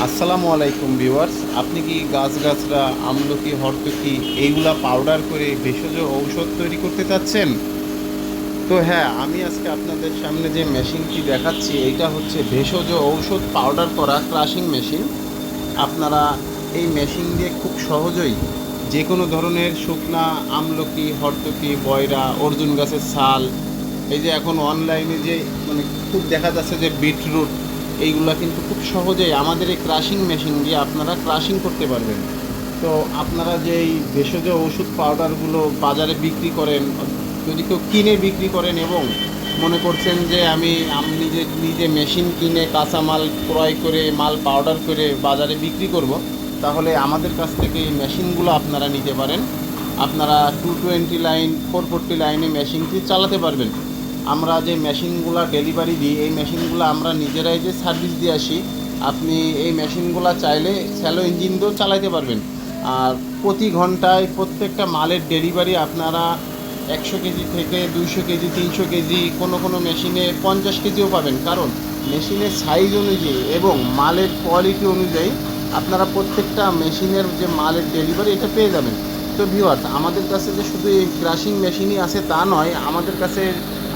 আসসালামু আলাইকুম ভিউয়ার্স, আপনি কি গাছগাছরা আমলকি হরতকি এইগুলা পাউডার করে ভেষজ ঔষধ তৈরি করতে চাচ্ছেন? তো হ্যাঁ, আমি আজকে আপনাদের সামনে যে মেশিনটি দেখাচ্ছি এইটা হচ্ছে ভেষজ ঔষধ পাউডার করা ক্রাশিং মেশিন। আপনারা এই মেশিন দিয়ে খুব সহজেই যে কোনো ধরনের শুকনা আমলকি হরতকি বয়রা অর্জুন গাছের ছাল, এই যে এখন অনলাইনে যে মানে খুব দেখা যাচ্ছে যে বিটরুট, এইগুলা কিন্তু খুব সহজেই আমাদের এই ক্রাশিং মেশিন দিয়ে আপনারা ক্রাশিং করতে পারবেন। তো আপনারা যে এই ভেষজ ওষুধ পাউডারগুলো বাজারে বিক্রি করেন, যদি কেউ কিনে বিক্রি করেন এবং মনে করছেন যে আমি নিজে নিজে মেশিন কিনে কাঁচামাল ক্রয় করে মাল পাউডার করে বাজারে বিক্রি করব, তাহলে আমাদের কাছ থেকে এই মেশিনগুলো আপনারা নিতে পারেন। আপনারা 220 লাইন 440 লাইনে মেশিনটি চালাতে পারবেন। আমরা যে মেশিনগুলো ডেলিভারি দিই এই মেশিনগুলো আমরা নিজেরাই যে সার্ভিস দিয়ে আসি। আপনি এই মেশিনগুলো চাইলে স্যালো ইঞ্জিন দিয়েও চালাতে পারবেন। আর প্রতি ঘন্টায় প্রত্যেকটা মালের ডেলিভারি আপনারা 100 কেজি থেকে 200 কেজি 300 কেজি, কোনো কোনো মেশিনে 50 কেজিও পাবেন। কারণ মেশিনের সাইজ অনুযায়ী এবং মালের কোয়ালিটি অনুযায়ী আপনারা প্রত্যেকটা মেশিনের যে মালের ডেলিভারি এটা পেয়ে যাবেন। তো ভিউয়ার্স, আমাদের কাছে যে শুধু এই ক্রাশিং মেশিনই আছে তা নয়, আমাদের কাছে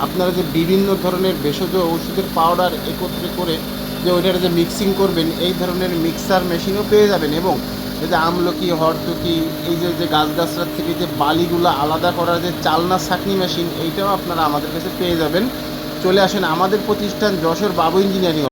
আপনারা যে বিভিন্ন ধরনের ভেষজ ওষুধের পাউডার একত্রে করে যে ওইটার যে মিক্সিং করবেন এই ধরনের মিক্সার মেশিনও পেয়ে যাবেন। এবং এই যে আমলকি হরতকি এই যে যে গাছগাছড়ার থেকে যে বালিগুলো আলাদা করার যে চালনা ছাঁকনি মেশিন, এইটাও আপনারা আমাদের কাছে পেয়ে যাবেন। চলে আসেন আমাদের প্রতিষ্ঠান যশোর বাবু ইঞ্জিনিয়ারিং।